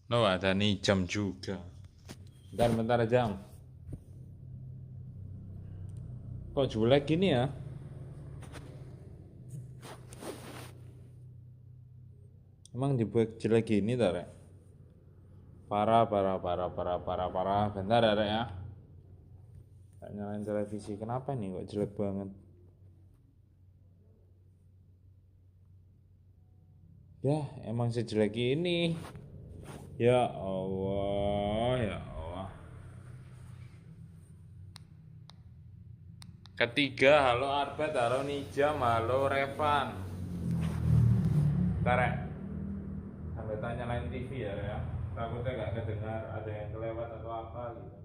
No, ada nih jam juga. Bentar jam. Kok jelek gini ya? Emang dibuat jelek gini tak, Rek? Parah. Bentar ya, Rek ya. Tak nyalain televisi. Kenapa nih kok jelek banget? Ya, emang sejelek ini. Ya Allah, ya Allah. Ketiga, halo Arbet, halo Nijam, halo Revan. Bentar, Rek. Sampai tanya nyalain TV ya, Rek ya. Takutnya gak kedengar ada yang kelewat atau apa gitu.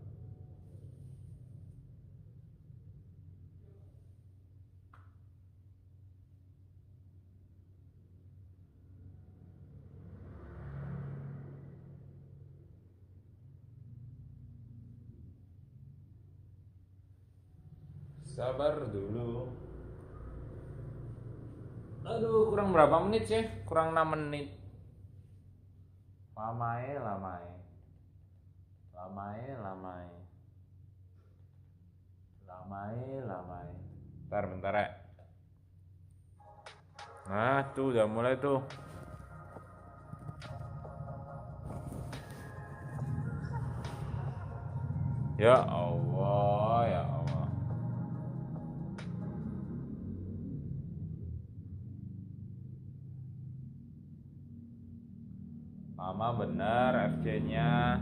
Sabar dulu. Aduh, kurang berapa menit sih? Kurang 6 menit. Lamae. Bentar ya. Nah, tuh udah mulai tuh. Ya Allah, ya Allah. Mama bener FC-nya.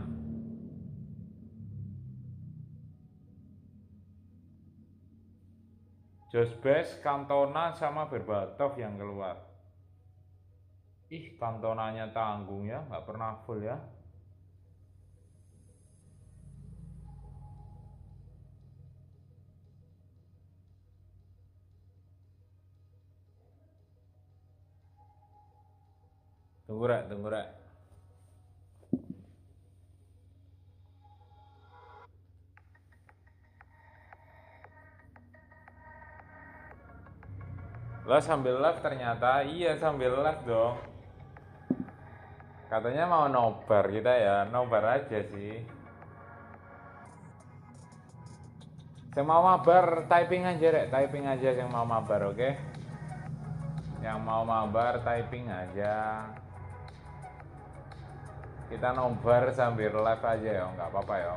Josbes, Cantona sama Berbatov yang keluar. Ih, Cantonanya tanggung ya, nggak pernah full ya. Tunggu rek. Lah sambil live ternyata, iya sambil live dong. Katanya mau nobar kita ya, nobar aja sih. Yang mau mabar typing aja rek, typing aja yang mau mabar, oke? Yang mau mabar typing aja. Kita nobar sambil live aja ya, nggak apa-apa ya.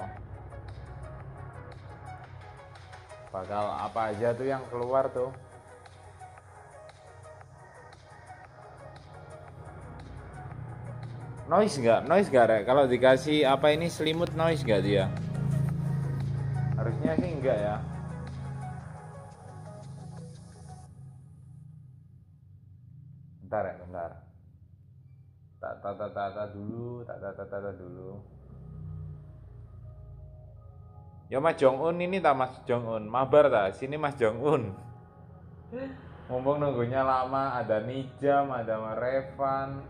Bakal apa aja tuh yang keluar tuh. Noise nggak rek? Kalau dikasih apa ini selimut noise nggak dia? Harusnya sih enggak ya. Bentar. Tak dulu. Ya Mas Jong Un ini tak Mas Jong Un, mabar tak? Sini Mas Jong Un. Mumpung nunggunya lama, ada Nijam, ada Revan,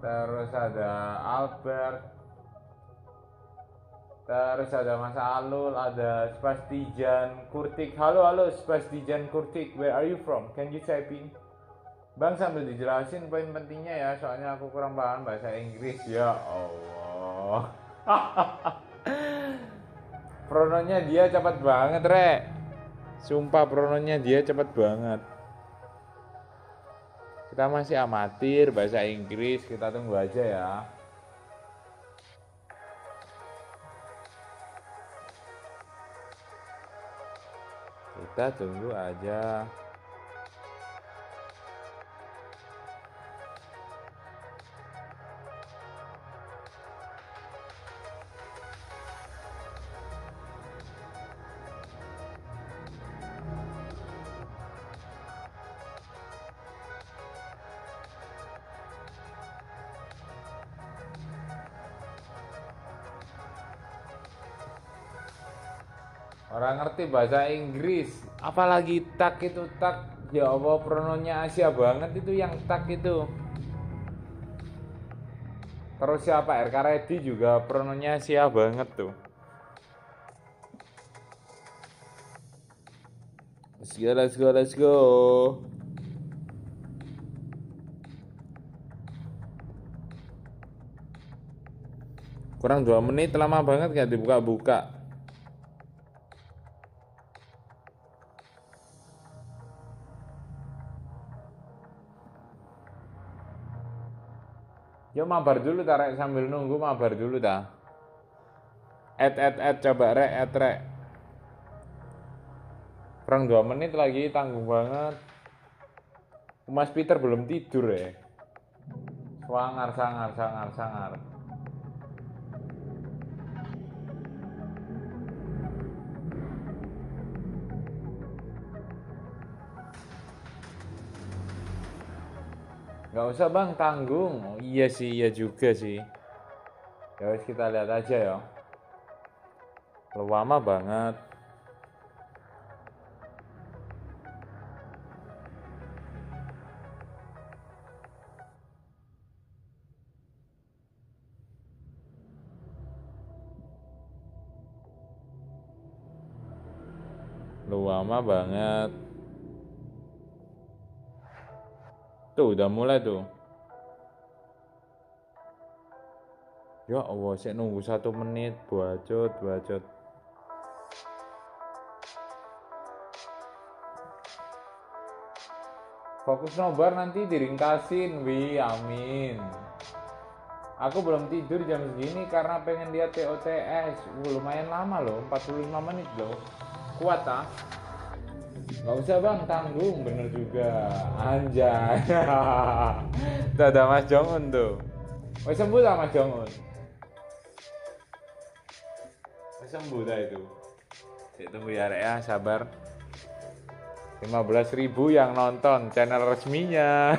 terus ada Albert, terus ada Mas Alul, ada Spastijan Kurtik. Halo Spastijan Kurtik, where are you from? Can you type in? Bang sambil dijelasin poin pentingnya ya, soalnya aku kurang paham bahasa Inggris. Ya Allah. Prononya dia cepat banget, Rek. Sumpah prononya dia cepat banget. Kita masih amatir bahasa Inggris, kita tunggu aja ya. Kita tunggu aja. Orang ngerti bahasa Inggris, apalagi tak itu tak. Ya Allah, prononya Asia banget itu yang tak itu. Terus siapa RK Reddy juga prononya Asia banget tuh. Let's go. Kurang 2 menit, lama banget gak dibuka-buka. Yuk mabar dulu Rek, sambil nunggu mabar dulu dah. Add coba Rek, Rek. Kurang 2 menit lagi, tanggung banget. Mas Peter belum tidur ya. Sangar. Gak usah bang, tanggung. Oh, iya sih, iya juga sih. Ya wes kita lihat aja ya. Lama banget. Lama banget. Tuh udah mulai tuh. Ya Allah, saya nunggu 1 menit. Bacot. Fokus nobar nanti diringkasin, amin. Aku belum tidur jam segini karena pengen lihat TOTS. Lumayan lama loh, 45 menit loh. Kuat ah? Gak usah bang, tanggung, bener juga. Anjay. Tuh ada Mas Jongun tuh. Wes sembuh lah Mas Jongun. Wes sembuh dah itu. Saya tunggu ya Rek ya, sabar. 15.000 yang nonton channel resminya.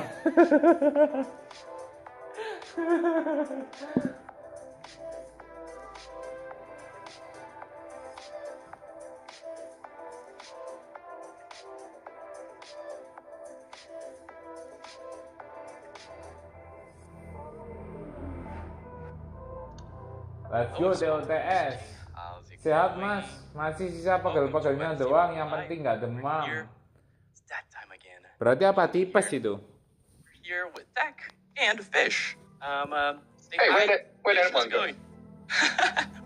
Let's go TOTS. Sehat mas, masih sisa pegel-pegelnya doang, yang penting nggak demam. Berarti apa tipes itu? Here with Dak and Fish. Hey, where'd Antoine go?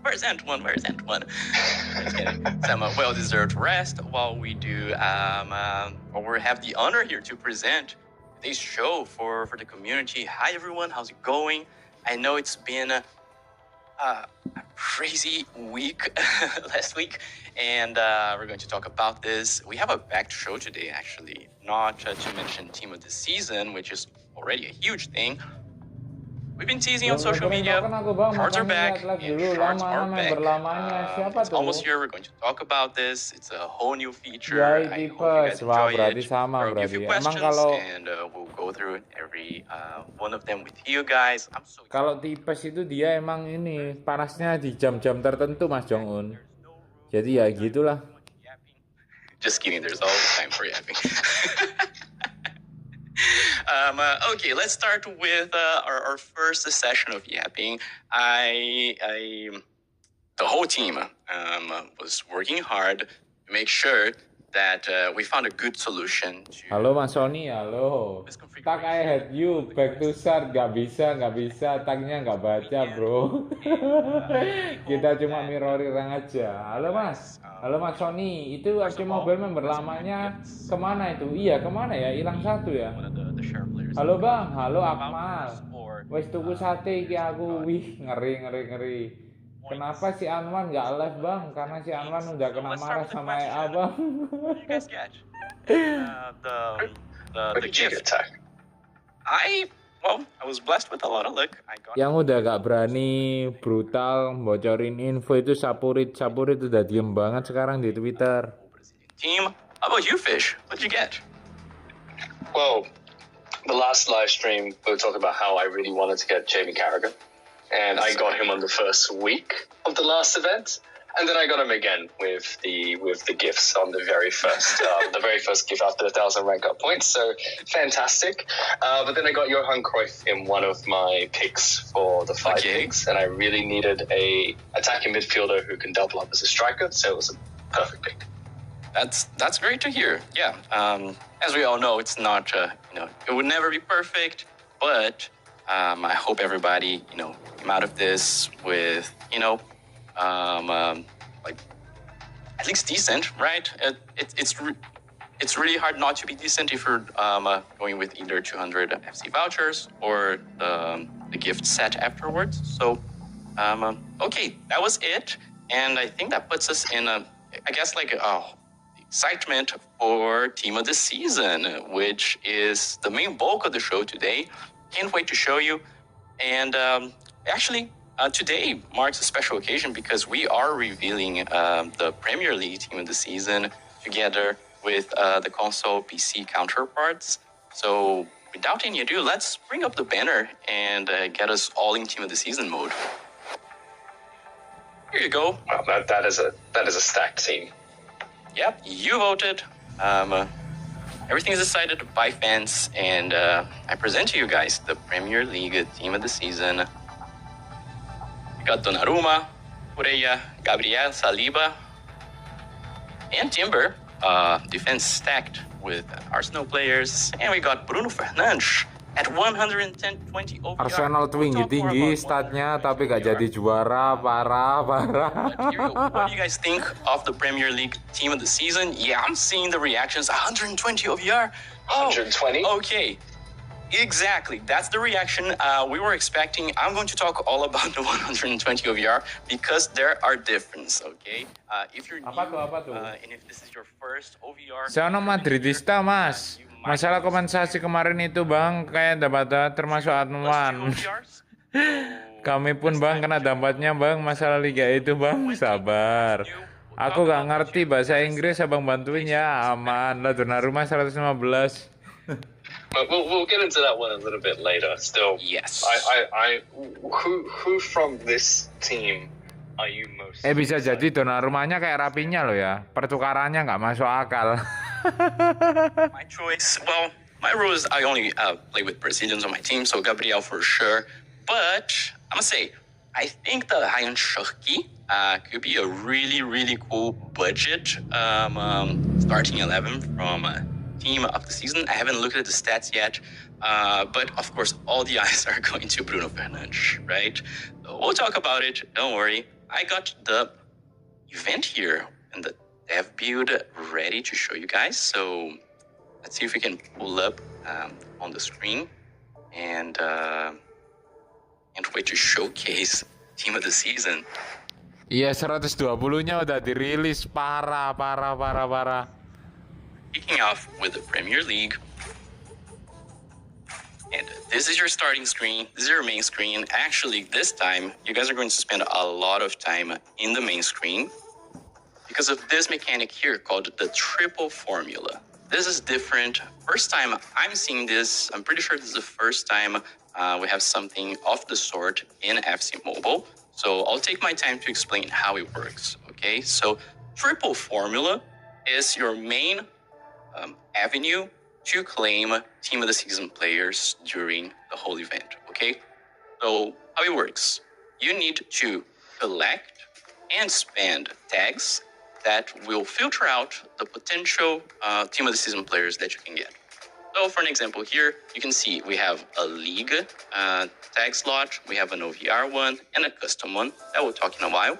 Where's Antoine? Just kidding. Some well-deserved rest while we do. We have the honor here to present today's show for the community. Hi everyone, how's it going? I know it's been a crazy week last week, and we're going to talk about this. We have a packed show today, actually. Not to mention team of the season, which is already a huge thing. We've been teasing on social media. Cards are back, and shards are back. It's almost here. We're going to talk about this. It's a whole new feature. I hope you guys enjoy it. I'll give you questions, and we'll go through every one of them with you guys. I'm so excited. Kalau tipes itu dia emang ini panasnya di jam-jam tertentu Mas Jongun. Jadi ya gitulah. Just kidding. There's always time for yapping. Okay, let's start with our first session of yapping. The whole team was working hard to make sure that we found a good solution to... Halo Mas Sony, halo. Tag I hate you, back to start, gak bisa, tagnya gak baca bro. Kita cuma mirroring aja. Halo Mas Sony, itu FC Mobile member lamanya kemana itu? Iya, kemana ya? Hilang satu ya? Halo Bang, halo Akmal. Wes tuku sate iki aku, wih ngeri. Kenapa si Anwan nggak live bang? Karena si Anwan udah kena marah sama abang. The gift. I was blessed with a lot of luck. Yang udah gak berani brutal bocorin info itu Sapurit udah diem banget sekarang di Twitter. Team, how about you, Fish? What'd you get? Well, the last live stream we were talking about how I really wanted to get Jamie Carragher. And I got him on the first week of the last event, and then I got him again with the gifts on the very first gift after the 1,000 rank up points. So fantastic. But then I got Johan Cruyff in one of my picks for the 5 picks, and I really needed a attacking midfielder who can double up as a striker. So it was a perfect pick. That's great to hear. Yeah. As we all know, it's not it would never be perfect, but I hope everybody come out of this with, like at least decent, right? It's really hard not to be decent if you're going with either 200 FC vouchers or the gift set afterwards. So, okay, that was it. And I think that puts us in excitement for Team of the Season, which is the main bulk of the show today. Can't wait to show you. And today marks a special occasion because we are revealing the Premier League Team of the Season together with the console PC counterparts. So without any ado, let's bring up the banner and get us all in Team of the Season mode. Here you go. Wow, that is a stacked team. Yep, you voted. Everything is decided by fans, and I present to you guys the Premier League Team of the Season. We got Donnarumma, Correa, Gabriel, Saliba, and Timber. Defense stacked with Arsenal players, and we got Bruno Fernandes at 110-20 OVR. Arsenal tinggi statnya tapi gak jadi juara, parah. What do you guys think of the Premier League Team of the Season? Yeah, I'm seeing the reactions. 120 OVR. 120? Okay. Exactly. That's the reaction we were expecting. I'm going to talk all about the 120 OVR because there are differences, okay? If you're new, and if this is your first OVR... Saya Madridista, Mas. Masalah kompensasi kemarin itu, Bang, kayak dapat termasuk admin. Kami pun, Bang, kena dampaknya, Bang, masalah liga itu, Bang. Sabar. Aku gak ngerti bahasa Inggris, Abang bantuin ya. Aman lah, Donnarumma 115. We'll get into that one a little bit later. Still, yes. Who from this team are you most? Bisa jadi Donnarummanya kayak Rapinya loh ya. Pertukarannya nggak masuk akal. My choice. Well, my rule is I only play with Brazilians on my team, so Gabriel for sure. But I'm gonna say I think the Ryan Cherki could be a really, really cool budget starting 11 from. Team of the season. I haven't looked at the stats yet, but of course all the eyes are going to Bruno Fernandes, right? So we'll talk about it, don't worry. I got the event here and the dev build ready to show you guys, so let's see if we can pull up on the screen and wait to showcase Team of the Season. Iya, 120-nya udah dirilis, parah. Kicking off with the Premier League. And this is your starting screen. This is your main screen. Actually, this time, you guys are going to spend a lot of time in the main screen because of this mechanic here called the triple formula. This is different. First time I'm seeing this. I'm pretty sure this is the first time we have something of the sort in FC Mobile. So I'll take my time to explain how it works, okay? So triple formula is your main avenue to claim Team of the Season players during the whole event, okay? So how it works, you need to collect and spend tags that will filter out the potential Team of the Season players that you can get. So for an example here, you can see we have a league tag slot, we have an OVR one, and a custom one that we'll talk in a while.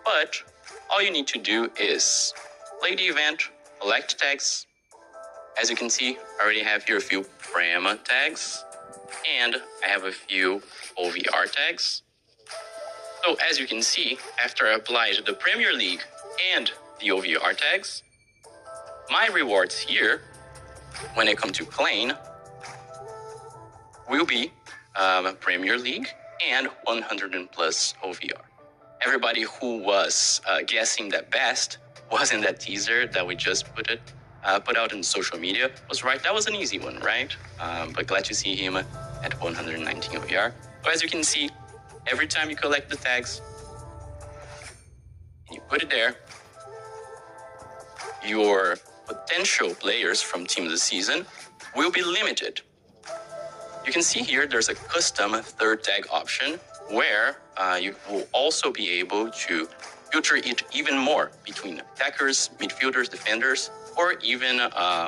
But all you need to do is play the event, collect tags. As you can see, I already have here a few Prem tags, and I have a few OVR tags. So as you can see, after I applied the Premier League and the OVR tags, my rewards here, when I come to claim, will be Premier League and 100 and plus OVR. Everybody who was guessing that best was in that teaser that we just put out in social media was right. That was an easy one, right? But glad to see him at 119 OVR. So as you can see, every time you collect the tags, and you put it there, your potential players from Team of the Season will be limited. You can see here there's a custom third tag option where you will also be able to filter it even more between attackers, midfielders, defenders, or even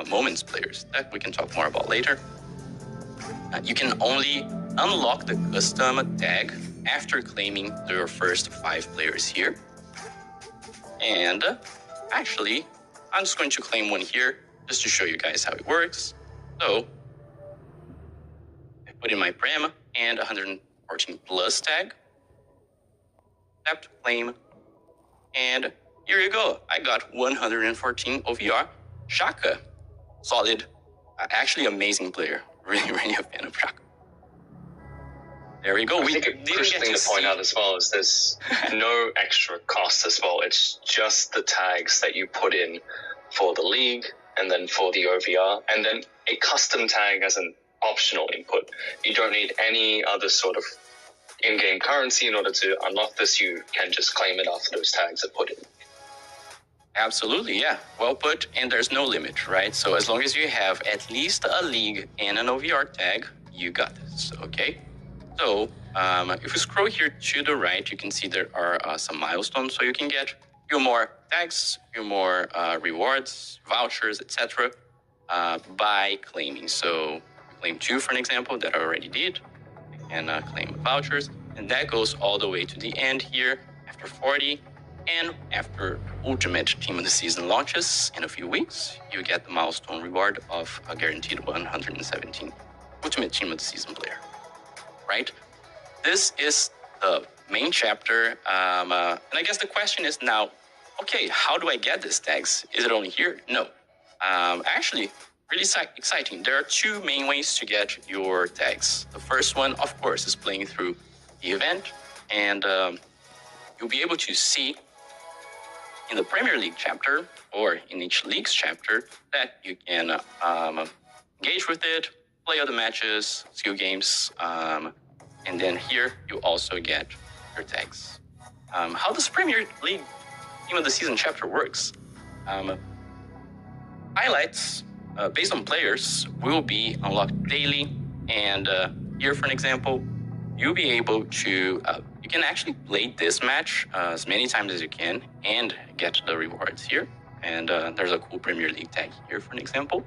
moments players that we can talk more about later. You can only unlock the custom tag after claiming your first 5 players here. And actually, I'm just going to claim one here just to show you guys how it works. So I put in my prem and 114 plus tag. Tap to claim. And here you go. I got 114 OVR. Shaka. Solid. Actually, amazing player. Really, really a fan of Shaka. There we go. I think a crucial thing to point out as well is there's no extra cost as well. It's just the tags that you put in for the league and then for the OVR, and then a custom tag as an optional input. You don't need any other sort of in-game currency in order to unlock this. You can just claim it after those tags are put in. Absolutely, yeah. Well put, and there's no limit, right? So as long as you have at least a league and an OVR tag, you got this, okay? So if we scroll here to the right, you can see there are some milestones, so you can get a few more tags, a few more rewards, vouchers, etc. By claiming. So claim 2, for an example, that I already did, and claim vouchers, and that goes all the way to the end here after 40. And after Ultimate Team of the Season launches in a few weeks, you get the milestone reward of a guaranteed 117 Ultimate Team of the Season player. Right? This is the main chapter. And I guess the question is now, okay, how do I get these tags? Is it only here? No. Actually, really exciting. There are 2 main ways to get your tags. The first one, of course, is playing through the event. And you'll be able to see in the Premier League chapter or in each league's chapter that you can engage with it, play other matches, skill games, and then here you also get your tags. How does Premier League Team of the Season chapter works? Highlights based on players will be unlocked daily, and here, for an example, you'll be able to, you can actually play this match as many times as you can and get the rewards here. And there's a cool Premier League tag here, for an example.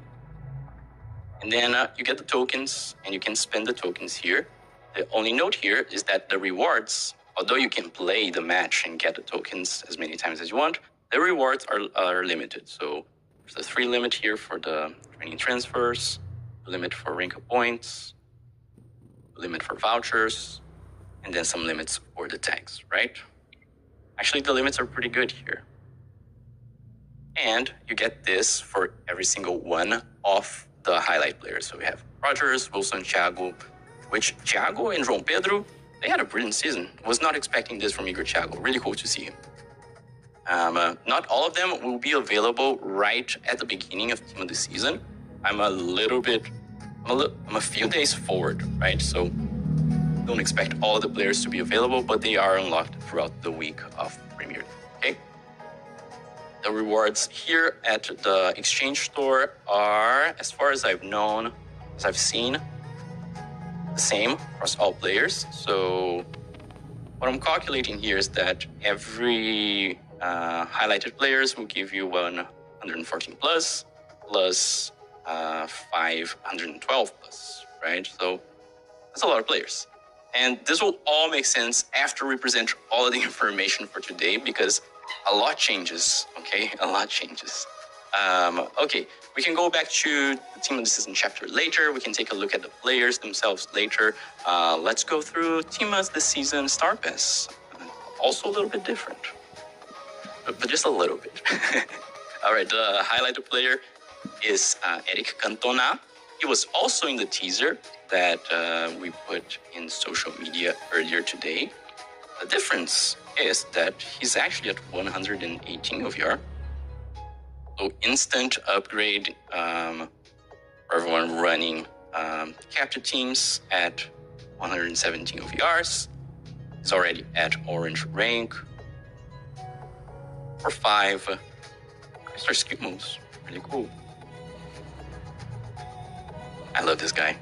And then you get the tokens, and you can spend the tokens here. The only note here is that the rewards, although you can play the match and get the tokens as many times as you want, the rewards are limited. So there's a 3 limit here for the training transfers, limit for rank points, limit for vouchers, and then some limits for the tags, right? Actually, the limits are pretty good here. And you get this for every single one of the highlight players. So we have Rogers, Wilson, Thiago, which Thiago and João Pedro, they had a brilliant season. Was not expecting this from Igor Thiago. Really cool to see him. Not all of them will be available right at the beginning of Team of the Season. I'm a few days forward, right? So don't expect all of the players to be available, but they are unlocked throughout the week of Premier League, okay? The rewards here at the exchange store are, as far as I've seen, the same across all players. So what I'm calculating here is that every highlighted players will give you 114 plus 512 plus, right? So that's a lot of players. And this will all make sense after we present all of the information for today, because a lot changes, okay? A lot changes. Okay, we can go back to the Team of the Season chapter later. We can take a look at the players themselves later. Let's go through Team of the Season Star Pass. Also a little bit different, but just a little bit. All right, the highlighted player is Eric Cantona. He was also in the teaser that we put in social media earlier today. The difference is that he's actually at 118 OVR. So instant upgrade for everyone running capture teams at 117 OVRs. He's already at orange rank. For 5 star skill moves. Really cool. I love this guy.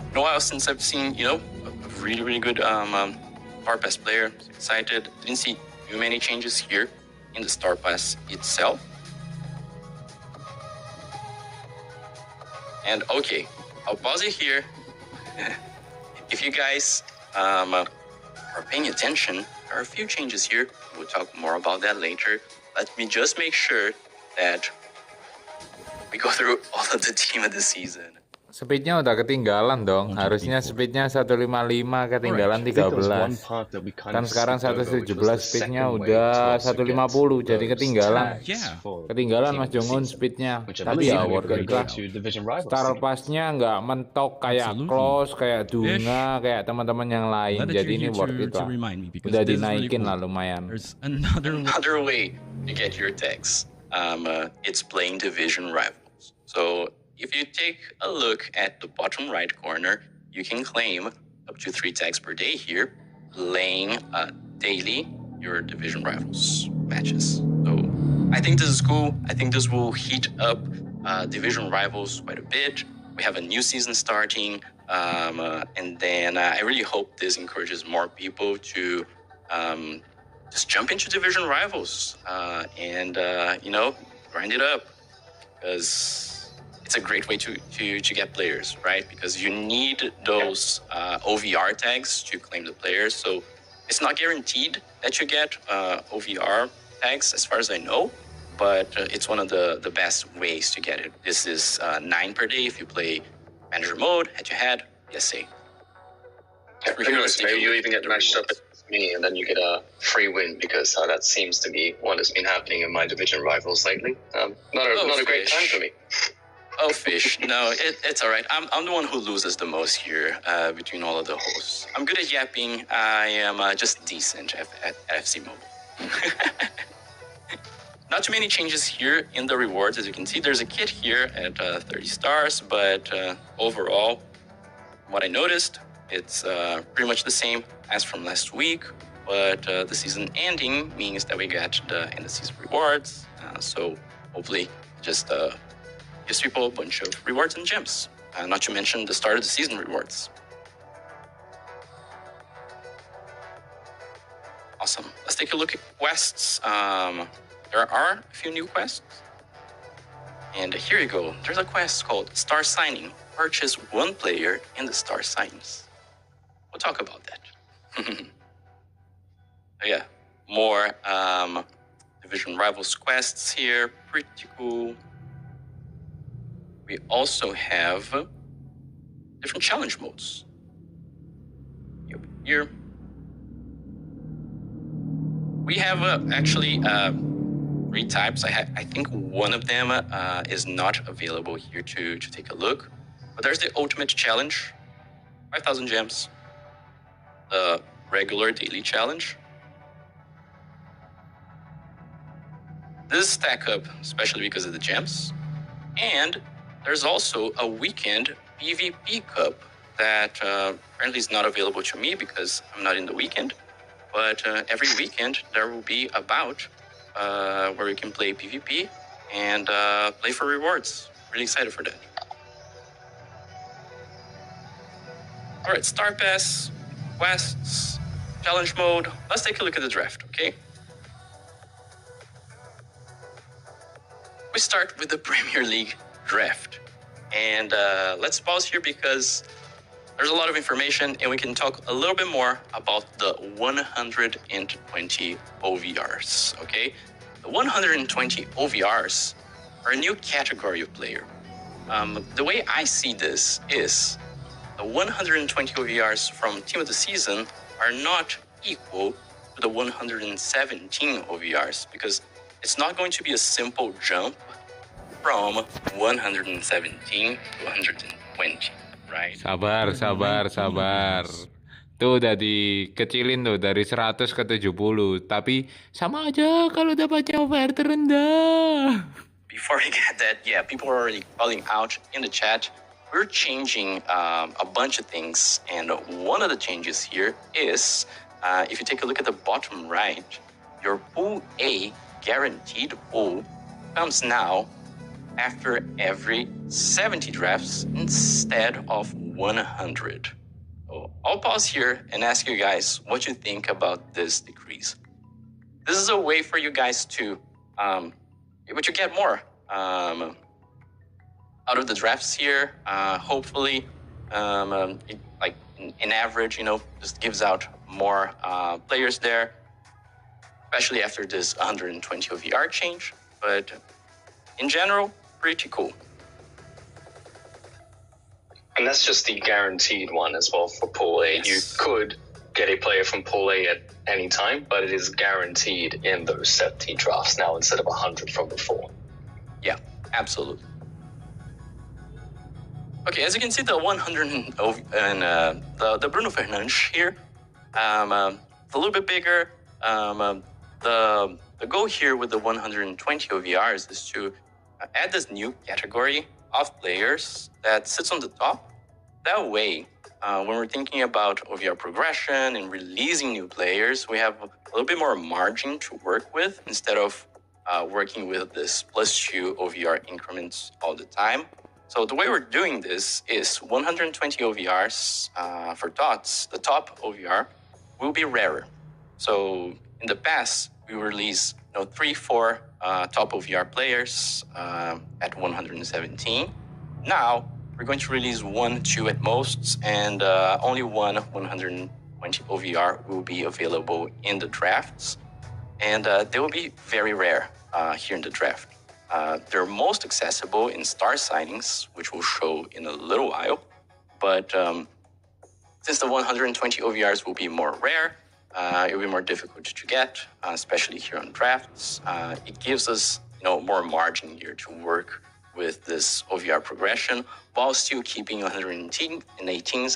Been a while since I've seen, a really, really good Star Pass player. Excited. Didn't see too many changes here in the Star Pass itself. And okay, I'll pause it here If you guys are paying attention, there are a few changes here. We'll talk more about that later. Let me just make sure that we go through all of the team of the season. Speednya udah ketinggalan dong. Harusnya speednya 155 ketinggalan 13. Kan sekarang 117 speednya udah 150 jadi ketinggalan. Ketinggalan Mas Jongun speednya. Tapi ya worth it lah. Star Pass-nya nggak mentok kayak Close, kayak Dunga, kayak teman-teman yang lain. Jadi ini worth it lah. Udah dinaikin lah lumayan. There's another way to get your tags. It's playing division rivals. So if you take a look at the bottom right corner, you can claim up to 3 tags per day here, playing daily your division rivals matches. So I think this is cool. I think this will heat up division rivals quite a bit. We have a new season starting, and then I really hope this encourages more people to just jump into division rivals and grind it up, because it's a great way to get players, right? Because you need those OVR tags to claim the players. So it's not guaranteed that you get OVR tags, as far as I know, but it's one of the best ways to get it. This is 9 per day if you play manager mode, head-to-head, PSA. Maybe you even get matched up with me, and then you get a free win, because that seems to be what has been happening in my division rivals lately. Not a great time for me. Oh, fish. No, it's all right. I'm the one who loses the most here between all of the hosts. I'm good at yapping. I am just decent at FC Mobile. Not too many changes here in the rewards. As you can see, there's a kit here at 30 stars, but overall, what I noticed, it's pretty much the same as from last week, but the season ending means that we get the end of season rewards. So hopefully just gives people a bunch of rewards and gems, not to mention the start of the season rewards. Awesome. Let's take a look at quests. There are a few new quests. And here you go. There's a quest called Star Signing. Purchase 1 player in the Star Signs. We'll talk about that. Yeah, more Division Rivals quests here. Pretty cool. We also have different challenge modes. Here. We have actually 3 types. I think one of them is not available here to take a look. But there's the Ultimate Challenge, 5,000 gems. The regular daily challenge. This is stack up, especially because of the gems. And there's also a weekend PvP cup that apparently is not available to me because I'm not in the weekend. But every weekend there will be a bout where you can play PvP and play for rewards. Really excited for that. All right, Star Pass, quests, challenge mode. Let's take a look at the draft, okay? We start with the Premier League draft. And let's pause here because there's a lot of information and we can talk a little bit more about the 120 OVRs, okay? The 120 OVRs are a new category of player. The way I see this is the 120 OVRs from Team of the Season are not equal to the 117 OVRs because it's not going to be a simple jump from 117 to 120, right? Sabar. Tuh udah dikecilin tuh dari 100 ke 70. Tapi sama aja kalau dapatnya OVR terendah. Before I get that, yeah, people are already calling out in the chat. We're changing a bunch of things. And one of the changes here is, if you take a look at the bottom right, your Pool A guaranteed pool comes now after every 70 drafts instead of 100. So I'll pause here and ask you guys what you think about this decrease. This is a way for you guys to get more out of the drafts here. Hopefully, Like in average, just gives out more players there, especially after this 120 OVR change. But in general, pretty cool. And that's just the guaranteed one as well for Pool A. Yes. You could get a player from Pool A at any time, but it is guaranteed in those 70 drafts now instead of 100 from before. Yeah, absolutely. Okay, as you can see, the 100 and the Bruno Fernandes here, a little bit bigger. The goal here with the 120 OVRs is to add this new category of players that sits on the top. That way, when we're thinking about OVR progression and releasing new players, we have a little bit more margin to work with instead of working with this +2 OVR increments all the time. So the way we're doing this is 120 OVRs for TOTS. The top OVR will be rarer. So in the past, we release 3-4 top OVR players at 117. Now we're going to release 1-2 at most, and only one 120 OVR will be available in the drafts, and they will be very rare here in the draft. They're most accessible in star signings, which we'll show in a little while. But since the 120 OVRs will be more rare, it will be more difficult to get, especially here on drafts. It gives us, more margin here to work with this OVR progression while still keeping 118s,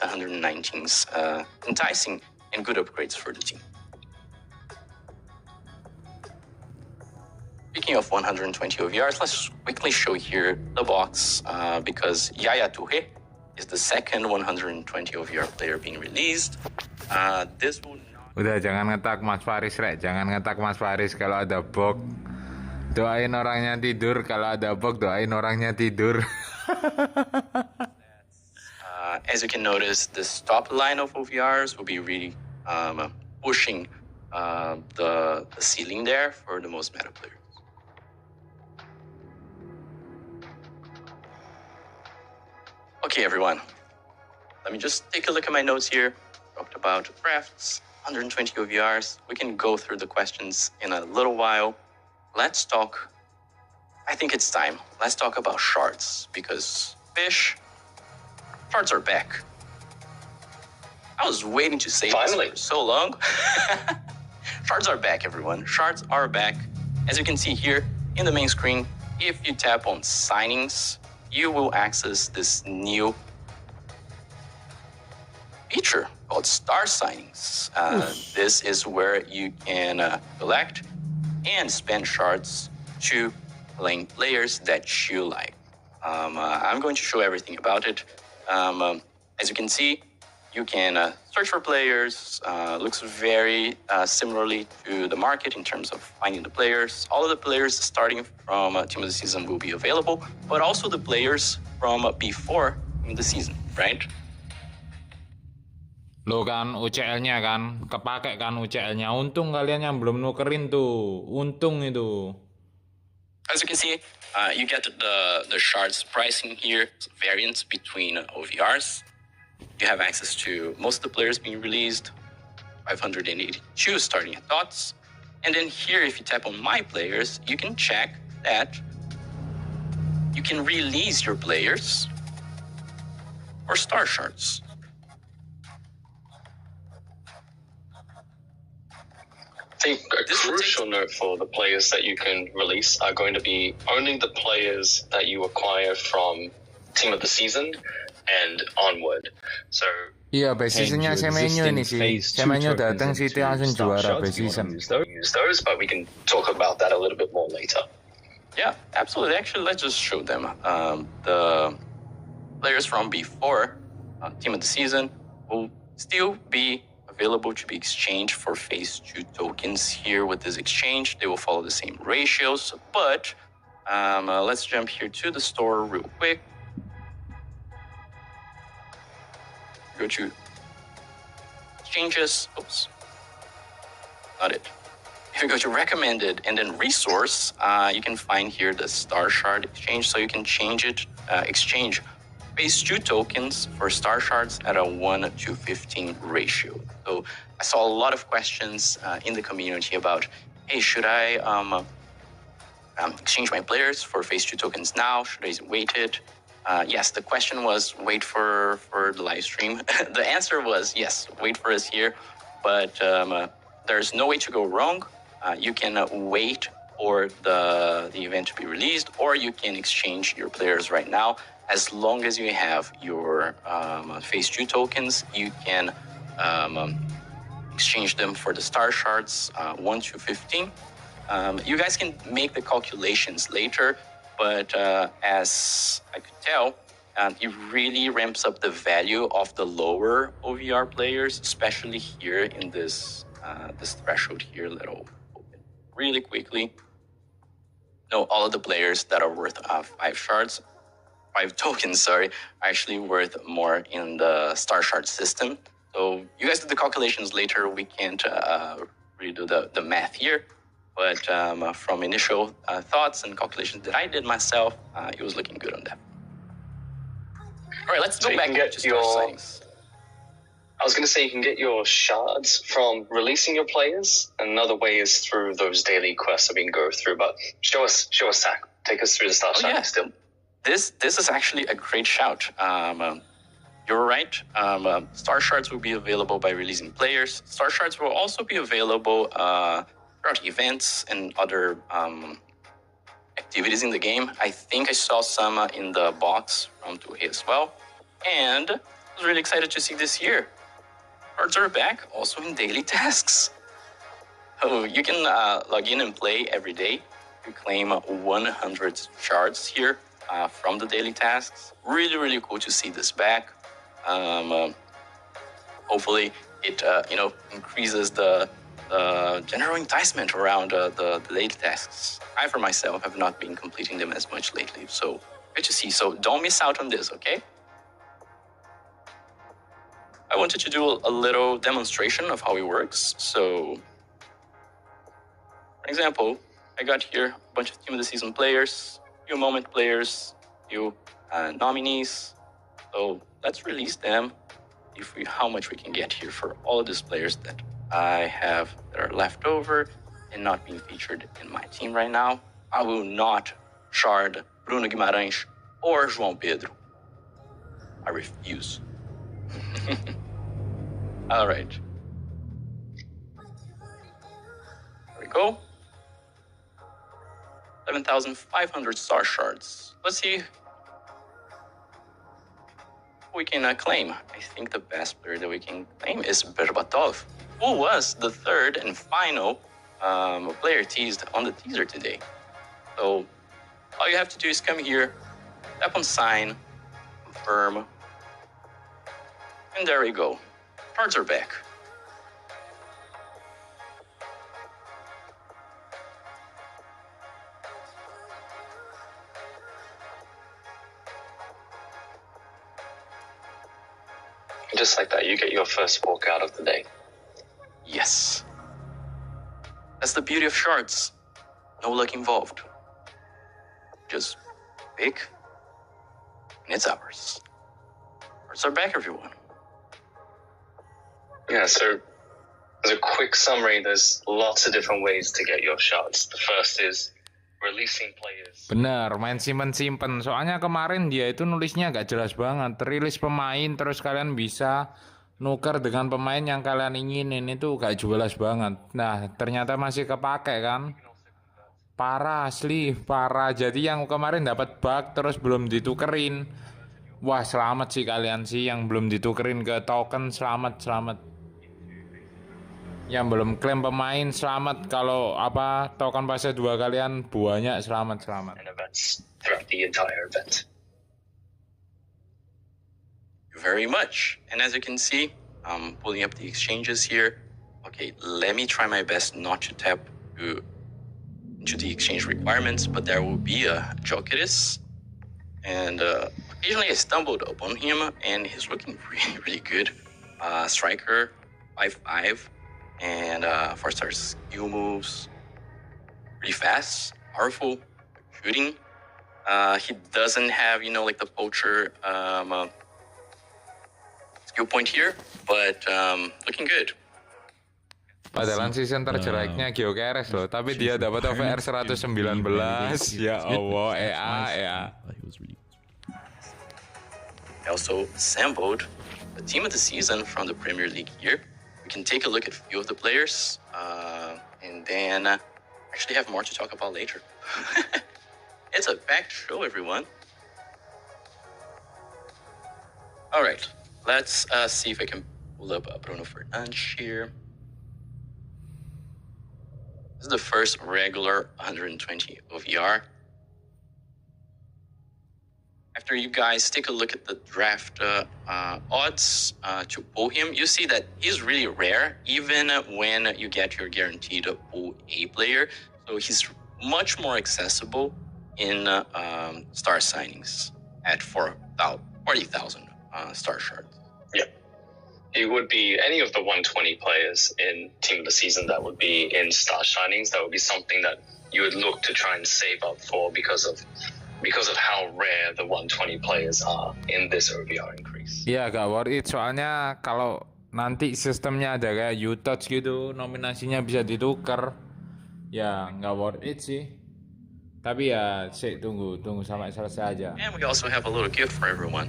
119s enticing and good upgrades for the team. Speaking of 120 OVRs, let's quickly show here the box because Yaya Touré is the second 120 OVR player being released. This will not... Udah, jangan ngetak Mas Faris, Rek. Jangan ngetak Mas Faris kalau ada bug. Doain orangnya tidur, kalau ada bug doain orangnya tidur. As you can notice, this top line of OVRs will be really pushing the ceiling there for the most meta players. Okay, everyone, let me just take a look at my notes here. Talked about drafts, 120 OVRs. We can go through the questions in a little while. Let's talk, I think it's time. Let's talk about shards, because shards are back. I was waiting to say Finally. this for so long. Shards are back, everyone. Shards are back. As you can see here in the main screen, if you tap on signings, you will access this new feature called Star Signings. This is where you can collect and spend shards to players that you like. I'm going to show everything about it. As you can see, you can search for players. Looks very similarly to the market in terms of finding the players. All of the players starting from Team of the Season will be available, but also the players from before the season, right? Lo kan UCL-nya kan, kepake kan UCL-nya. Untung kalian yang belum nukerin tuh. Untung itu. As you can see, you get the shards pricing here, variance between OVRs. You have access to most of the players being released, 582 starting at TOTS. And then here, if you tap on My Players, you can check that you can release your players or star shards. I think a crucial note for the players that you can release are going to be only the players that you acquire from Team of the Season and onward. So Iya, base seasonnya Semenyo ini sih. Semenyo datang City langsung juara base season. use those, but we can talk about that a little bit more later. Yeah, absolutely. Actually, let's just show them. The players from before Team of the Season will still be available to be exchanged for Phase 2 tokens here with this exchange. They will follow the same ratios, but let's jump here to the store real quick. Go to exchanges. Oops, not it. If you go to recommended and then resource, you can find here the Star Shard exchange, so you can change it, exchange phase 2 tokens for star shards at a 1:15 ratio. So I saw a lot of questions in the community about, hey, should I exchange my players for phase 2 tokens now? Should I wait it? Yes, the question was wait for the live stream. The answer was yes, wait for us here. But there's no way to go wrong. You can wait for the event to be released, or you can exchange your players right now. As long as you have your phase 2 tokens, you can exchange them for the star shards 1:15. You guys can make the calculations later, but as I could tell, it really ramps up the value of the lower OVR players, especially here in this threshold here. Let open really quickly. No, all of the players that are worth 5 tokens, sorry, are actually worth more in the star shard system. So you guys do the calculations later. We can't really do the math here. But from initial thoughts and calculations that I did myself, it was looking good on that. All right, let's go back to your settings. I was going to say you can get your shards from releasing your players. Another way is through those daily quests that we can go through. But show us, Zach. Take us through the star shard still. This is actually a great shout. You're right. Star shards will be available by releasing players. Star shards will also be available throughout events and other activities in the game. I think I saw some in the box from Tuhei as well. And I was really excited to see this here. Shards are back, also in daily tasks. So you can log in and play every day. You claim 100 shards here from the daily tasks. Really, really cool to see this back. Hopefully it increases the general enticement around the daily tasks. I, for myself, have not been completing them as much lately, so good to see. So don't miss out on this, okay? I wanted to do a little demonstration of how it works. So, for example, I got here a bunch of Team of the Season players, few Moment players, few nominees. So let's release them, how much we can get here for all of these players that I have that are left over and not being featured in my team right now. I will not shard Bruno Guimarães or João Pedro. I refuse. All right. There we go. 11,500 star shards. Let's see who we can claim. I think the best player that we can claim is Berbatov, who was the third and final player teased on the teaser today. So all you have to do is come here, tap on sign, confirm, and there we go. Cards are back. Just like that, you get your first walkout of the day. Yes. That's the beauty of shards. No luck involved. Just pick, and it's ours. Cards are back, everyone. Yeah, so as a quick summary, there's lots of different ways to get your shards. The first is releasing players. Bener, main simpen-simpen. Soalnya kemarin dia itu nulisnya nggak jelas banget. Rilis pemain terus kalian bisa nuker dengan pemain yang kalian inginin, itu gak jelas banget. Nah, ternyata masih kepake kan. Parah, asli parah. Jadi yang kemarin dapat bug terus belum ditukerin. Wah, selamat sih kalian sih yang belum ditukerin ke token. Selamat. Yang belum klaim pemain, selamat. Kalau token fase 2 kalian banyak, selamat. And events throughout the entire event. Very much. And as you can see, I'm pulling up the exchanges here. Okay, let me try my best not to tap into the exchange requirements, but there will be a Jokeris. And occasionally I stumbled upon him, and he's looking really, really good. Striker, 5/5, and 4-star skill moves. Pretty fast, powerful, shooting. He doesn't have, like the poacher skill point here, but looking good. Padahal season terjeleknya Gyökeres loh, tapi dia dapat OVR 119. Ya Allah, EA. I also assembled the team of the season from the Premier League here. We can take a look at a few of the players, and then actually have more to talk about later. It's a packed show, everyone. All right, let's see if I can pull up Bruno Fernandes here. This is the first regular 120 OVR. After you guys take a look at the draft odds to pull him, you see that he's really rare, even when you get your guaranteed pull A player. So he's much more accessible in star signings at 40,000 star shards. Yeah. It would be any of the 120 players in Team of the Season that would be in star signings. That would be something that you would look to try and save up for because of how rare the 120 players are in this OVR increase. Iya, gak worth it. Soalnya kalau nanti sistemnya ada kayak TOTS gitu, nominasinya bisa ditukar. Ya, nggak worth it sih. Tapi ya, tunggu sampai selesai aja. And we also have a little gift for everyone.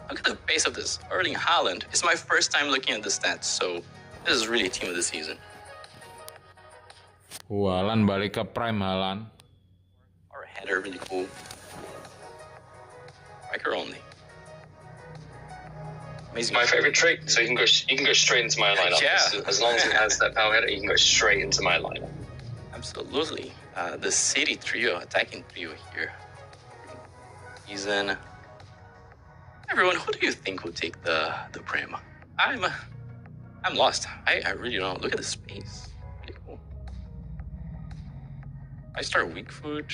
Look at the base of this. Erling Haaland. It's my first time looking at the stats, so this is really team of the season. Haaland balik ke prime Haaland. Our header really cool. Striker only. Amazing. My favorite trait, so you can go straight into my lineup. Yeah. As long as it has that power header, you can go straight into my lineup. Absolutely. The City trio, attacking trio here. Season. Everyone, who do you think will take the Prem? I'm lost. I really don't know. Look at the space. Pretty cool. I start weak foot.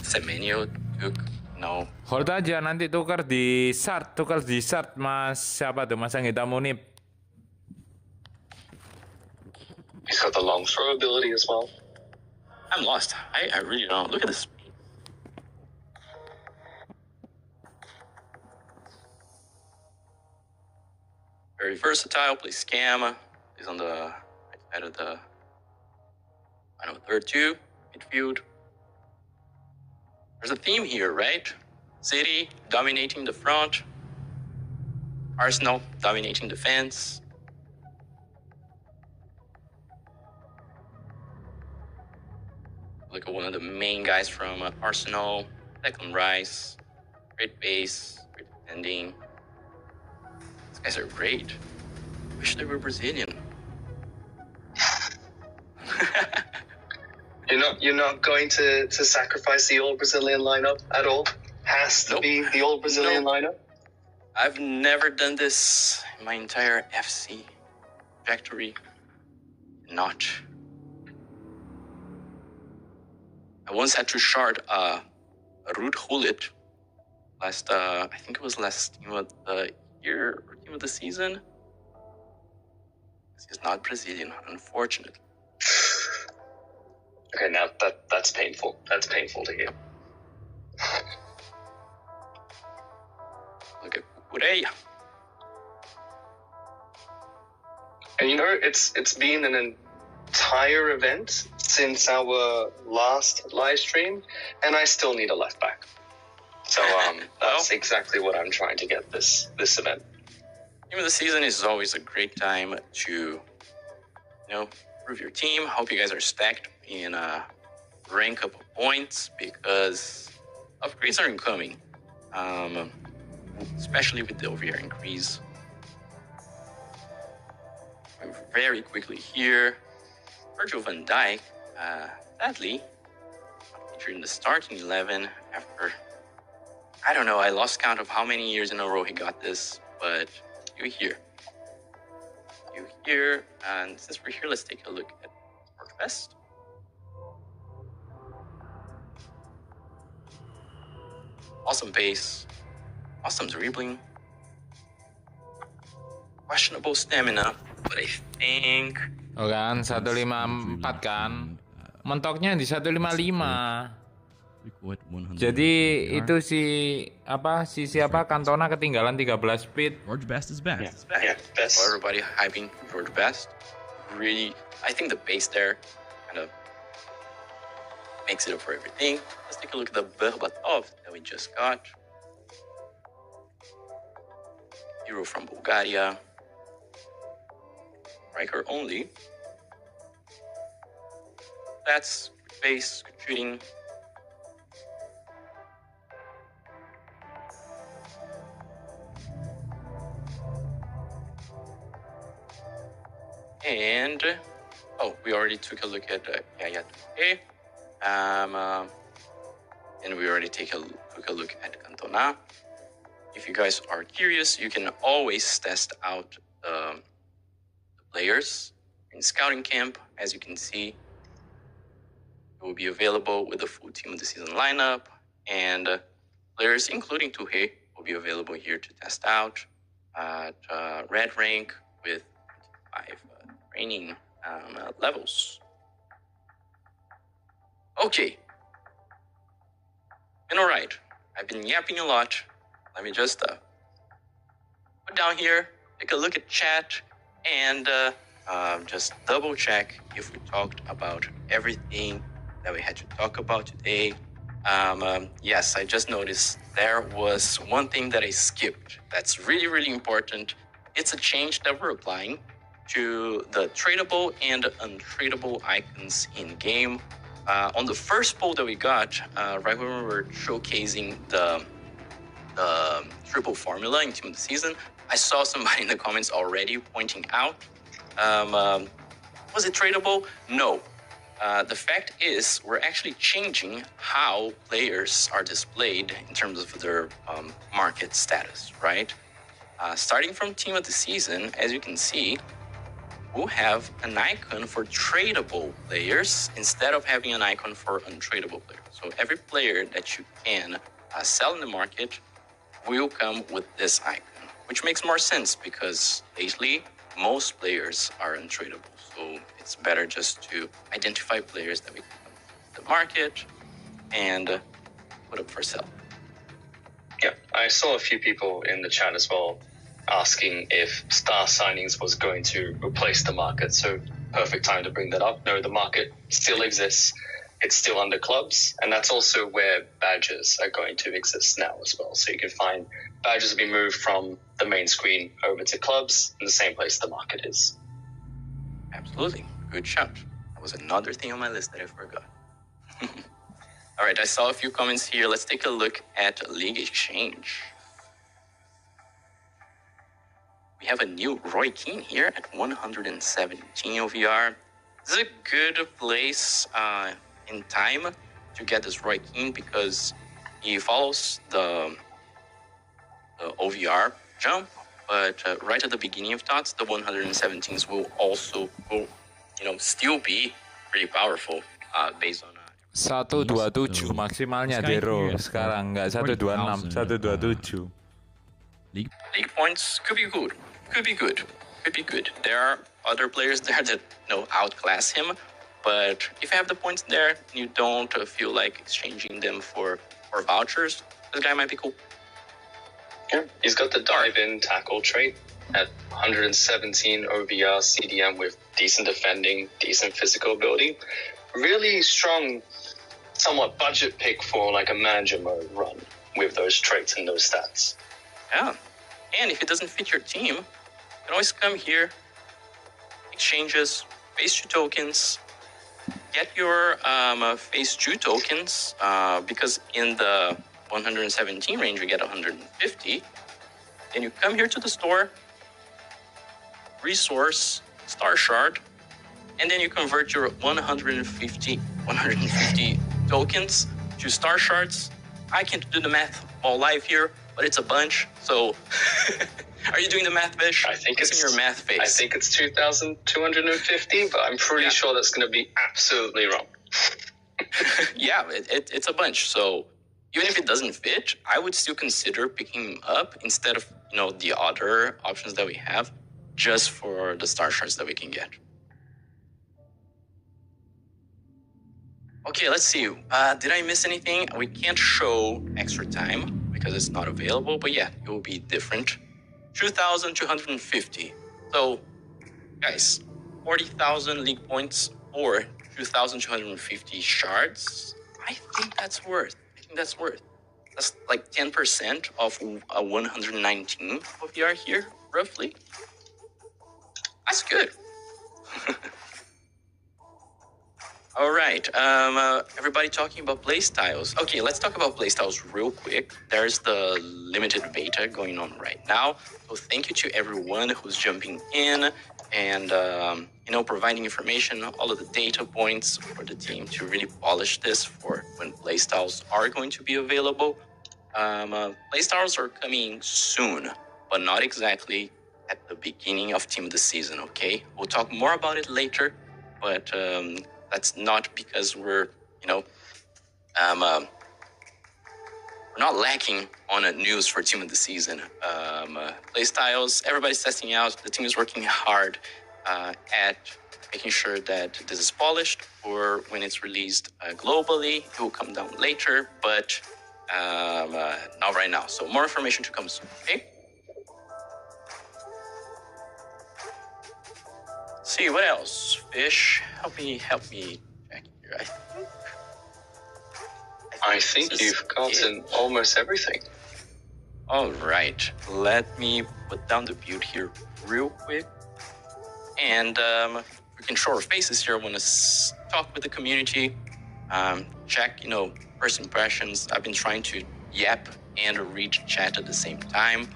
Semenyo, Duke, no. Hold aja, nanti tukar di start Mas. Siapa tuh Mas yang hitam Munib? He's got the long throw ability as well. I'm lost. I really don't know. Look at this. Very versatile, plays scam. He's on the right side of the third two, midfield. There's a theme here, right? City dominating the front. Arsenal dominating defense. Look at one of the main guys from Arsenal, Declan Rice. Great base, great defending. These guys are great. Wish they were Brazilian. You're not going to sacrifice the old Brazilian lineup at all? Has to be the old Brazilian lineup? I've never done this in my entire FC trajectory. Not. I once had to shard Ruud Gullit last, I think it was last team of the year or team of the season. He's not Brazilian, unfortunately. Okay, now that's painful. That's painful to hear. Look at Kukureya. And it's been an entire event since our last live stream, and I still need a left back. So that's exactly what I'm trying to get this event. Team of the season is always a great time to, improve your team. Hope you guys are stacked in rank up points because upgrades are incoming, especially with the OVR increase. Very quickly here, Virgil van Dijk, sadly, not featured in the starting 11 after, I don't know, I lost count of how many years in a row he got this, but you here, and since we're here, let's take a look at Sportfest. Awesome pace, awesome dribbling, questionable stamina, but I think... Oh kan, 154 kan. Mentoknya di 155. Record 100. Jadi itu si siapa Cantona ketinggalan 13 speed. George Best is best. Yeah, best. So everybody hyping George Best. Really, I think the base there kind of makes it up for everything. Let's take a look at the Berbatov that we just got. Hero from Bulgaria. Striker only. That's base, good shooting. And we already took a look at Yaya Touré. And we already took a look at Cantona. If you guys are curious, you can always test out the players in scouting camp. As you can see, it will be available with the full team of the season lineup, and players, including Touré, will be available here to test out at red rank with 5 training levels. Okay. And all right, I've been yapping a lot. Let me just put down here, take a look at chat, and just double check if we talked about everything that we had to talk about today. Yes, I just noticed there was one thing that I skipped that's really, really important. It's a change that we're applying to the tradable and untradable icons in game. On the first poll that we got, right when we were showcasing the triple formula in Team of the Season, I saw somebody in the comments already pointing out, was it tradable? No. The fact is, we're actually changing how players are displayed in terms of their market status, right? Starting from Team of the Season, as you can see, we'll have an icon for tradable players instead of having an icon for untradable players. So every player that you can sell in the market will come with this icon, which makes more sense because lately most players are untradable. So it's better just to identify players that we can come to the market and put up for sale. Yeah, I saw a few people in the chat as well asking if star signings was going to replace the market. So perfect time to bring that up. No, the market still exists. It's still under clubs. And that's also where badges are going to exist now as well. So you can find badges being moved from the main screen over to clubs in the same place the market is. Absolutely. Good shout. That was another thing on my list that I forgot. All right, I saw a few comments here. Let's take a look at League Exchange. We have a new Roy Keane here at 117 OVR. This is a good place in time to get this Roy Keane because he follows the OVR jump, but right at the beginning of TOTS, the 117s will still be pretty powerful based on 127 maksimalnya Dero sekarang, nggak 126, 127. League points could be good. Could be good. There are other players there that outclass him, but if you have the points there, you don't feel like exchanging them for vouchers. This guy might be cool. Yeah, he's got the dive-in tackle trait at 117 OVR CDM with decent defending, decent physical ability. Really strong, somewhat budget pick for like a manager mode run with those traits and those stats. Yeah, and if it doesn't fit your team, you can always come here, exchanges, phase 2 tokens, get your phase 2 tokens, because in the 117 range, you get 150. Then you come here to the store, resource, star shard, and then you convert your 150 tokens to star shards. I can't do the math all live here, but it's a bunch. So, are you doing the math, Vish? I think it's in your math face. I think it's 2,250, but I'm pretty sure that's going to be absolutely wrong. Yeah, it's a bunch. So even if it doesn't fit, I would still consider picking him up instead of the other options that we have, just for the star shards that we can get. Okay, let's see. Did I miss anything? We can't show extra time because it's not available, but yeah, it will be different. 2,250. So, guys, 40,000 league points or 2,250 shards. I think that's worth. That's like 10% of 119 OPR here, roughly. That's good. All right. Everybody talking about playstyles. Okay, let's talk about playstyles real quick. There's the limited beta going on right now. So thank you to everyone who's jumping in and providing information, all of the data points for the team to really polish this for when playstyles are going to be available. Playstyles are coming soon, but not exactly at the beginning of Team of the Season. Okay, we'll talk more about it later, but that's not because we're not lacking on news for Team of the Season. Playstyles, everybody's testing out. The team is working hard at making sure that this is polished for when it's released globally. It will come down later, but not right now. So more information to come soon, okay? Let's see, what else? Fish, help me check here. I think you've gotten almost everything. All right, let me put down the build here real quick. And we can show our faces here. I want to talk with the community, check, first impressions. I've been trying to yap and read chat at the same time.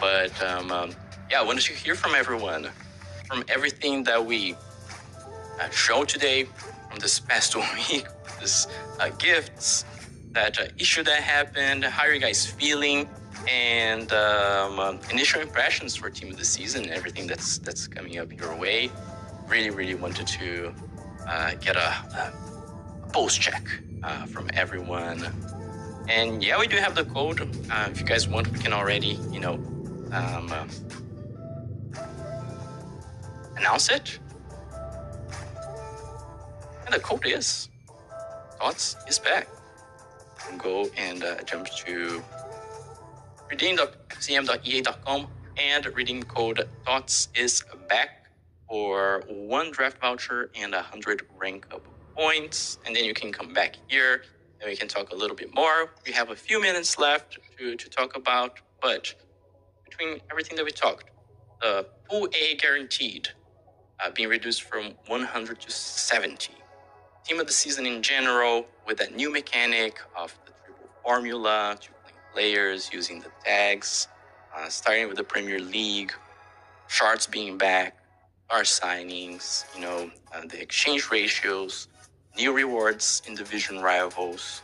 But I wanted to hear from everyone, from everything that we showed today, from this past week, this gifts, that issue that happened, how are you guys feeling, and initial impressions for Team of the Season, everything that's coming up your way. Really wanted to get a pulse check from everyone. And yeah, we do have the code. If you guys want, we can already, announce it. And the code is TOTS is back. You can go and jump to redeem.cm.ea.com and redeem code TOTS is back for 1 draft voucher and 100 rank up points. And then you can come back here and we can talk a little bit more. We have a few minutes left to talk about, but between everything that we talked, the Pool A guaranteed being reduced from 100 to 70. Team of the Season in general, with that new mechanic of the triple formula to play players using the tags, starting with the Premier League, shards being back, our signings, the exchange ratios, new rewards in division rivals,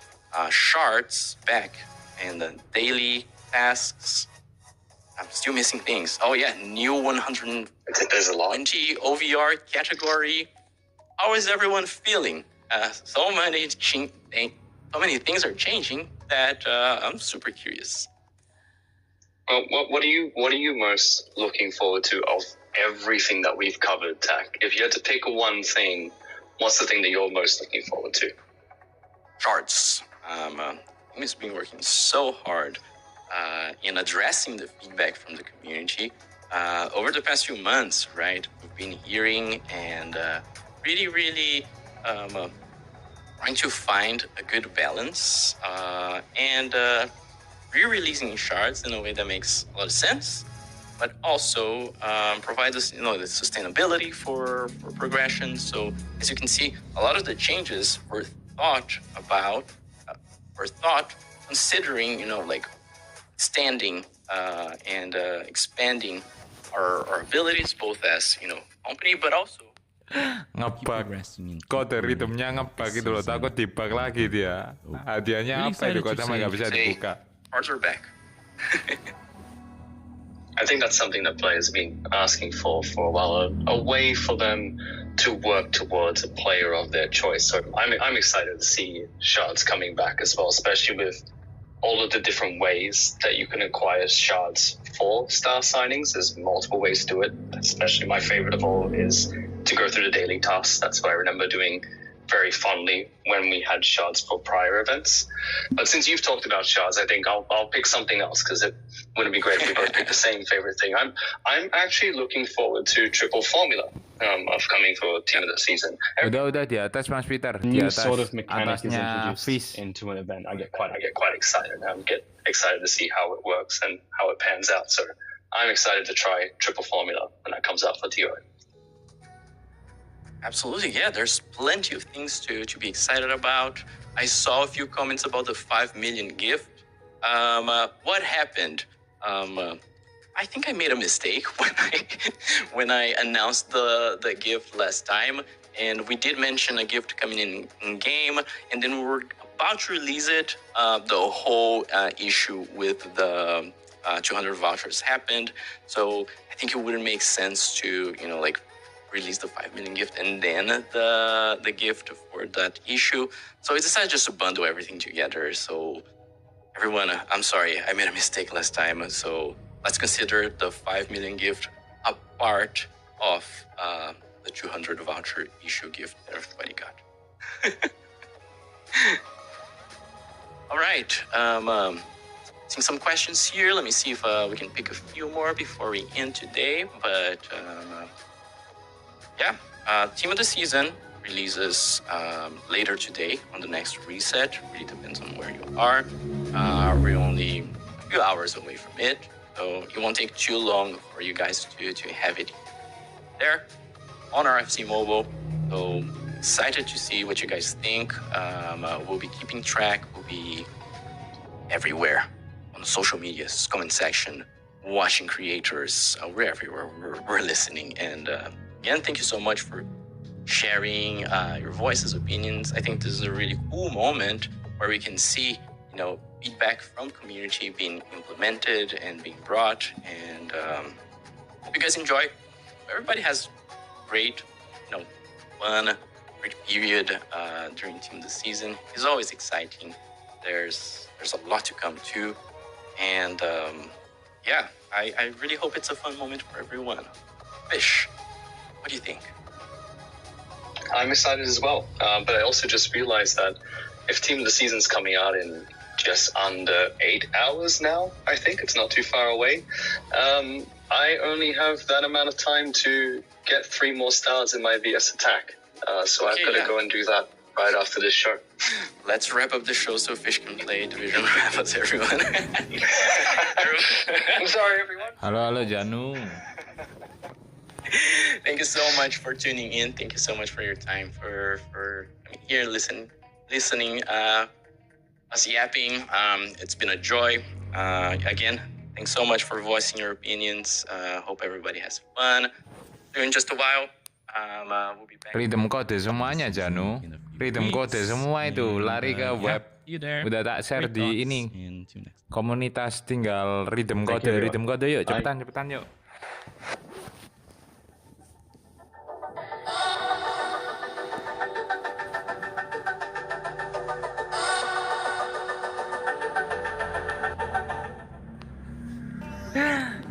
shards back, and the daily tasks. I'm still missing things. Oh yeah, new 120 OVR category. How is everyone feeling? So many things are changing that I'm super curious. Well, what are you most looking forward to of everything that we've covered, Tak? If you had to pick one thing, what's the thing that you're most looking forward to? Shards. Team has been working so hard in addressing the feedback from the community over the past few months, right? We've been hearing and really trying to find a good balance and re-releasing shards in a way that makes a lot of sense, but also provides us, the sustainability for progression. So as you can see, a lot of the changes were thought about, considering, extending and expanding our abilities, both as, company, but also ngebug kode ritmenya ngebug gitu loh, takut dibug lagi dia. Hadiahnya apa itu kok sama nggak bisa dibuka? Cards are back. I think that's something that players have been asking for a while, a way for them to work towards a player of their choice. So I'm excited to see shards coming back as well, especially with all of the different ways that you can acquire shards for star signings. There's multiple ways to do it. Especially my favorite of all is to go through the daily tasks. That's what I remember doing very fondly when we had shards for prior events. But since you've talked about shards, I think I'll pick something else, because it wouldn't be great if we both pick the same favorite thing. I'm actually looking forward to triple formula upcoming for team of the season. Udah di atas Mas Peter, di New atas sort of mechanic is atasnya introduced Fish. into an event. I get quite excited. Get excited to see how it works and how it pans out. So I'm excited to try triple formula when that comes out for TO. Absolutely, yeah. There's plenty of things to be excited about. I saw a few comments about the 5 million gift. What happened? I think I made a mistake when I announced the gift last time, and we did mention a gift coming in game, and then we were about to release it. The whole issue with the 200 vouchers happened, so I think it wouldn't make sense to release the 5 million gift and then the gift for that issue. So I decided just to bundle everything together. So everyone, I'm sorry, I made a mistake last time. So let's consider the 5 million gift a part of the 200 voucher issue gift that everybody got. All right. Seeing some questions here. Let me see if we can pick a few more before we end today. But team of the season releases later today on the next reset. Really depends on where you are. We're only a few hours away from it, so it won't take too long for you guys to have it there on our FC Mobile. So excited to see what you guys think. We'll be keeping track. We'll be everywhere on the social medias, comment section, watching creators. We're everywhere. We're listening. And again, thank you so much for sharing your voices, opinions. I think this is a really cool moment where we can see, feedback from community being implemented and being brought. And hope you guys enjoy. Everybody has great, fun, great period during team of the season. It's always exciting. There's a lot to come too. And I really hope it's a fun moment for everyone. Fish, what do you think? I'm excited as well, but I also just realized that if Team of the Season's coming out in just under 8 hours now, I think it's not too far away. I only have that amount of time to get 3 more stars in my VS attack, so I've got to go and do that right after this show. Let's wrap up the show so Fish can play Division Rapids, everyone. I'm sorry, everyone. Halo Janu. Thank you so much for tuning in. Thank you so much for your time, for here listening us yapping. It's been a joy. Again, thanks so much for voicing your opinions. Hope everybody has fun. In just a while, we'll be back. Rhythm code semuanya Janu. Rhythm code semua itu lari ke web. Udah tak share di ini komunitas, tinggal rhythm code yuk, cepetan yuk.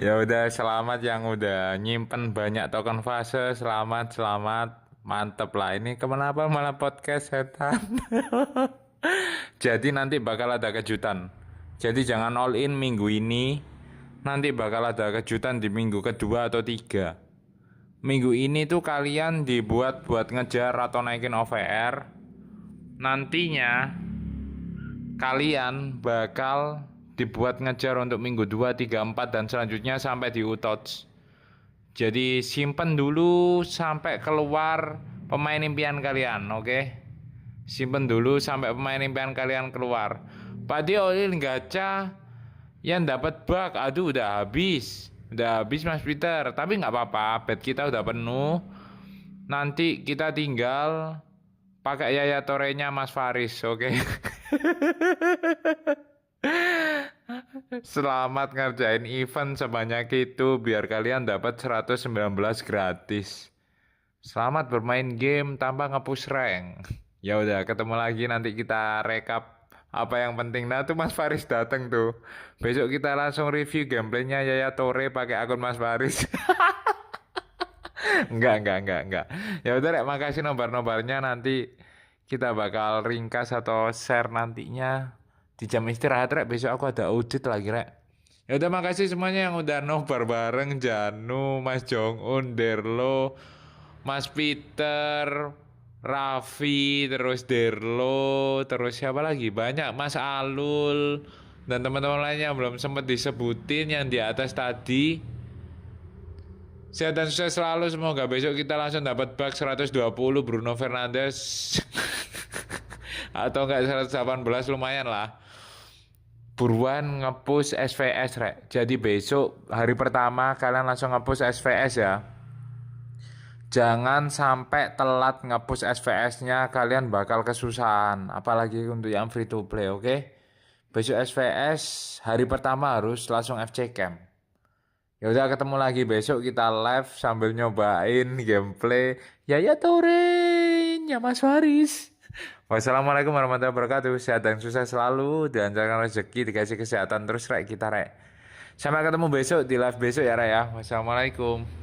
Ya udah, selamat yang udah nyimpen banyak token fase, selamat, mantep lah. Ini kenapa malah podcast setan? Jadi nanti bakal ada kejutan. Jadi jangan all in minggu ini, nanti bakal ada kejutan di minggu kedua atau 3. Minggu ini tuh kalian dibuat buat ngejar atau naikin OVR. Nantinya kalian bakal dibuat ngejar untuk minggu 2, 3, 4 dan selanjutnya sampai di TOTS. Jadi simpen dulu sampai keluar pemain impian kalian, oke? Simpen dulu sampai pemain impian kalian keluar. Padi Olin gacha yang dapat bug, aduh udah habis Mas Peter. Tapi nggak apa-apa, bet kita udah penuh. Nanti kita tinggal pakai Yaya Torenya Mas Faris, oke? Selamat ngerjain event sebanyak itu biar kalian dapat 119 gratis. Selamat bermain game tanpa nge-push rank. Ya udah, ketemu lagi nanti kita rekap apa yang penting. Nah tuh Mas Faris dateng tuh. Besok kita langsung review gameplaynya Yaya Tore pakai akun Mas Faris. Enggak. Ya udah, makasih nobar-nobarnya, nanti kita bakal ringkas atau share nantinya di jam istirahat rek. Besok aku ada audit lagi rek. Ya udah, makasih semuanya yang udah nobar bareng, Janu, Mas Jongun, Derlo, Mas Peter, Raffi, terus Derlo, terus siapa lagi? Banyak, Mas Alul dan teman-teman lainnya yang belum sempat disebutin yang di atas tadi. Sehat dan sukses selalu, semoga besok kita langsung dapat bug 120 Bruno Fernandes atau enggak 118, lumayan lah. Buruan ngepush SVS rek. Jadi besok hari pertama kalian langsung ngepush SVS ya. Jangan sampai telat ngepush SVS-nya, kalian bakal kesusahan. Apalagi untuk yang free to play, oke? Besok SVS hari pertama harus langsung FC Camp. Ya udah, ketemu lagi besok, kita live sambil nyobain gameplay Yaya Toure ya Mas Faris. Wassalamualaikum warahmatullahi wabarakatuh. Sehat dan sukses selalu, dilancarkan rezeki, dikasih kesehatan terus rek kita rek. Sampai ketemu besok di live besok ya rek ya. Wassalamualaikum.